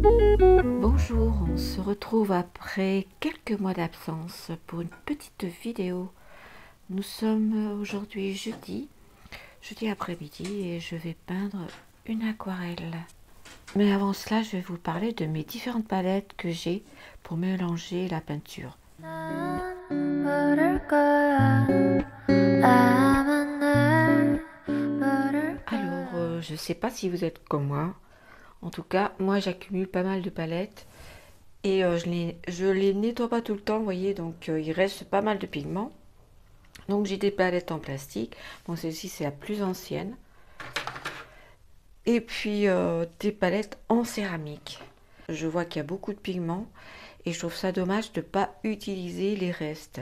Bonjour, on se retrouve après quelques mois d'absence pour une petite vidéo. Nous sommes aujourd'hui jeudi après-midi et je vais peindre une aquarelle. Mais avant cela, je vais vous parler de mes différentes palettes que j'ai pour mélanger la peinture. Alors, je sais pas si vous êtes comme moi. En tout cas, moi j'accumule pas mal de palettes et je les nettoie pas tout le temps, vous voyez, donc il reste pas mal de pigments. Donc j'ai des palettes en plastique. Bon, celle-ci c'est la plus ancienne. Et puis des palettes en céramique. Je vois qu'il y a beaucoup de pigments et je trouve ça dommage de ne pas utiliser les restes.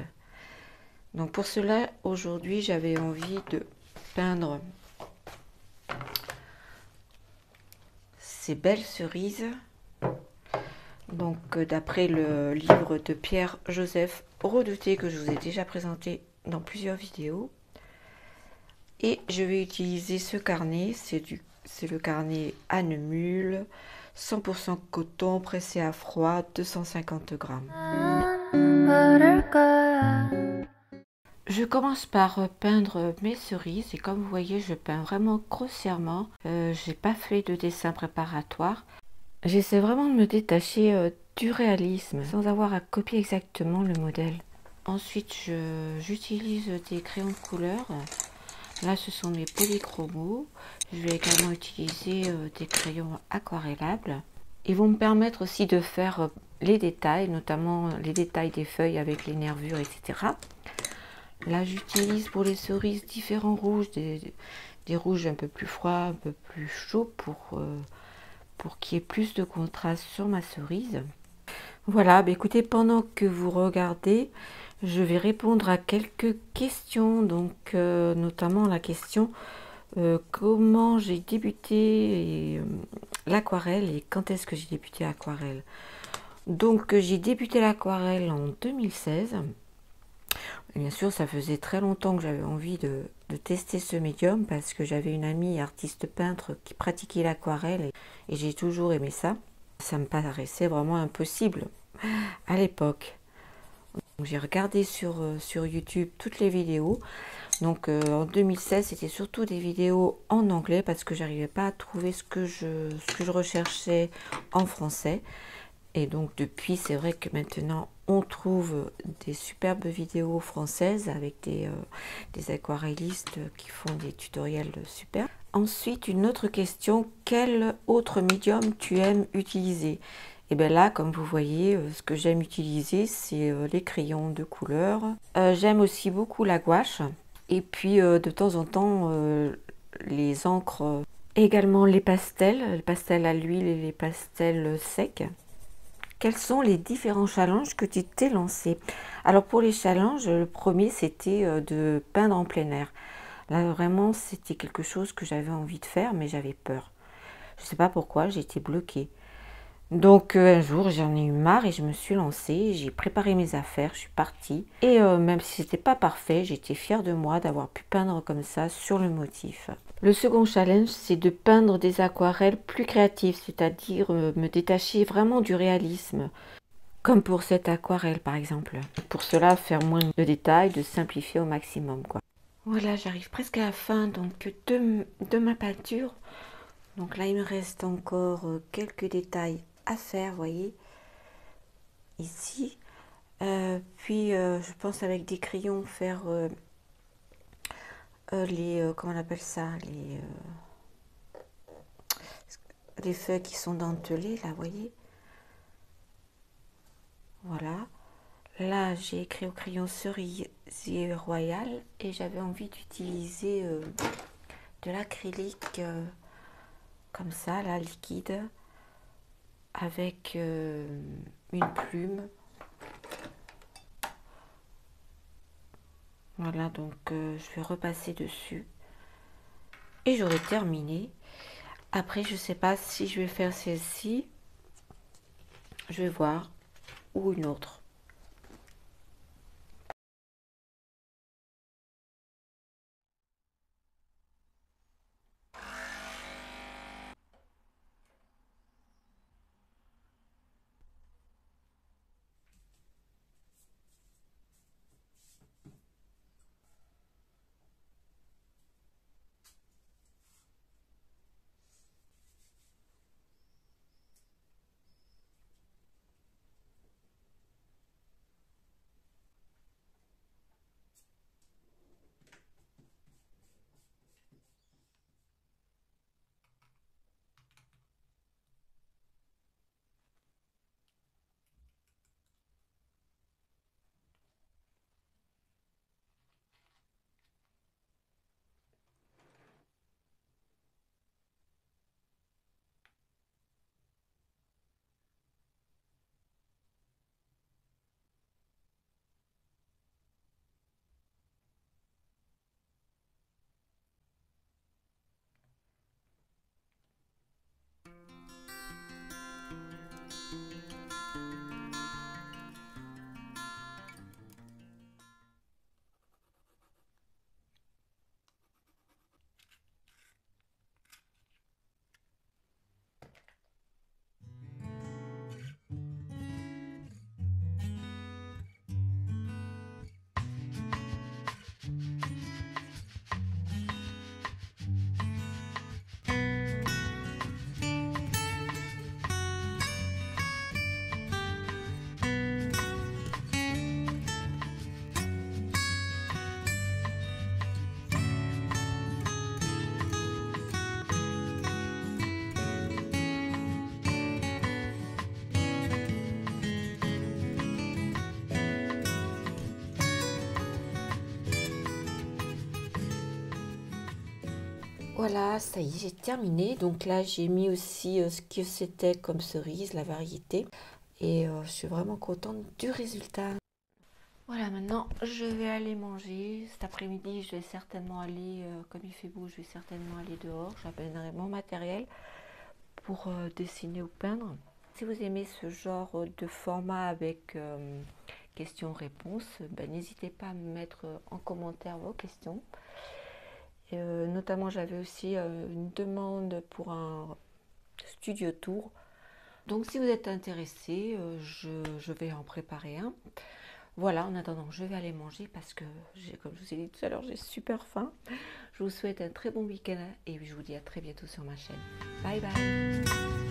Donc pour cela, aujourd'hui, j'avais envie de peindre ces belles cerises. Donc d'après le livre de Pierre-Joseph Redouté que je vous ai déjà présenté dans plusieurs vidéos. Et je vais utiliser ce carnet, c'est le carnet Anne Mule, 100% coton pressé à froid, 250 grammes. Je commence par peindre mes cerises et comme vous voyez, je peins vraiment grossièrement. J'ai pas fait de dessin préparatoire. J'essaie vraiment de me détacher du réalisme sans avoir à copier exactement le modèle. Ensuite, j'utilise des crayons de couleur. Là, ce sont mes polychromos. Je vais également utiliser des crayons aquarellables. Ils vont me permettre aussi de faire les détails, notamment les détails des feuilles avec les nervures, etc. Là, j'utilise pour les cerises différents rouges, des rouges un peu plus froids, un peu plus chauds pour qu'il y ait plus de contraste sur ma cerise. Voilà, bah écoutez, pendant que vous regardez, je vais répondre à quelques questions, donc notamment la question comment j'ai débuté l'aquarelle et quand est-ce que j'ai débuté l'aquarelle. Donc j'ai débuté l'aquarelle en 2016. Et bien sûr, ça faisait très longtemps que j'avais envie de tester ce médium parce que j'avais une amie artiste peintre qui pratiquait l'aquarelle et j'ai toujours aimé ça. Ça me paraissait vraiment impossible à l'époque. J'ai regardé sur YouTube toutes les vidéos. Donc en 2016, c'était surtout des vidéos en anglais parce que j'arrivais pas à trouver ce que je recherchais en français. Et donc depuis, c'est vrai que maintenant, on trouve des superbes vidéos françaises avec des aquarellistes qui font des tutoriels super. Ensuite, une autre question, quel autre médium tu aimes utiliser? Et bien là, comme vous voyez, ce que j'aime utiliser, c'est les crayons de couleur. J'aime aussi beaucoup la gouache. Et puis, de temps en temps, les encres. Également les pastels à l'huile et les pastels secs. Quels sont les différents challenges que tu t'es lancé? Alors pour les challenges, le premier c'était de peindre en plein air. Là vraiment c'était quelque chose que j'avais envie de faire mais j'avais peur. Je ne sais pas pourquoi, j'étais bloquée. Donc un jour j'en ai eu marre et je me suis lancée, j'ai préparé mes affaires, je suis partie. Et même si c'était pas parfait, j'étais fière de moi d'avoir pu peindre comme ça sur le motif. Le second challenge, c'est de peindre des aquarelles plus créatives, c'est-à-dire me détacher vraiment du réalisme. Comme pour cette aquarelle par exemple. Pour cela, faire moins de détails, de simplifier au maximum, quoi. Voilà, j'arrive presque à la fin donc de ma peinture. Donc là, il me reste encore quelques détails à faire, vous voyez, ici. Puis, je pense avec des crayons faire comment on appelle ça, les feuilles qui sont dentelées, là, vous voyez. Voilà. Là, j'ai écrit au crayon cerisier royal et j'avais envie d'utiliser de l'acrylique comme ça, là, liquide, avec une plume. Voilà, donc je vais repasser dessus et j'aurai terminé. Après, je sais pas si je vais faire celle-ci, je vais voir, ou une autre. Voilà, ça y est, j'ai terminé. Donc là, j'ai mis aussi ce que c'était comme cerise, la variété. Et je suis vraiment contente du résultat. Voilà, maintenant, je vais aller manger. Cet après-midi, je vais certainement aller, comme il fait beau, je vais certainement aller dehors. J'amènerai mon matériel pour dessiner ou peindre. Si vous aimez ce genre de format avec questions-réponses, ben, n'hésitez pas à me mettre en commentaire vos questions. Notamment, j'avais aussi une demande pour un studio tour. Donc, si vous êtes intéressé, je vais en préparer un. Voilà, en attendant, je vais aller manger parce que, comme je vous ai dit tout à l'heure, j'ai super faim. Je vous souhaite un très bon week-end et je vous dis à très bientôt sur ma chaîne. Bye bye!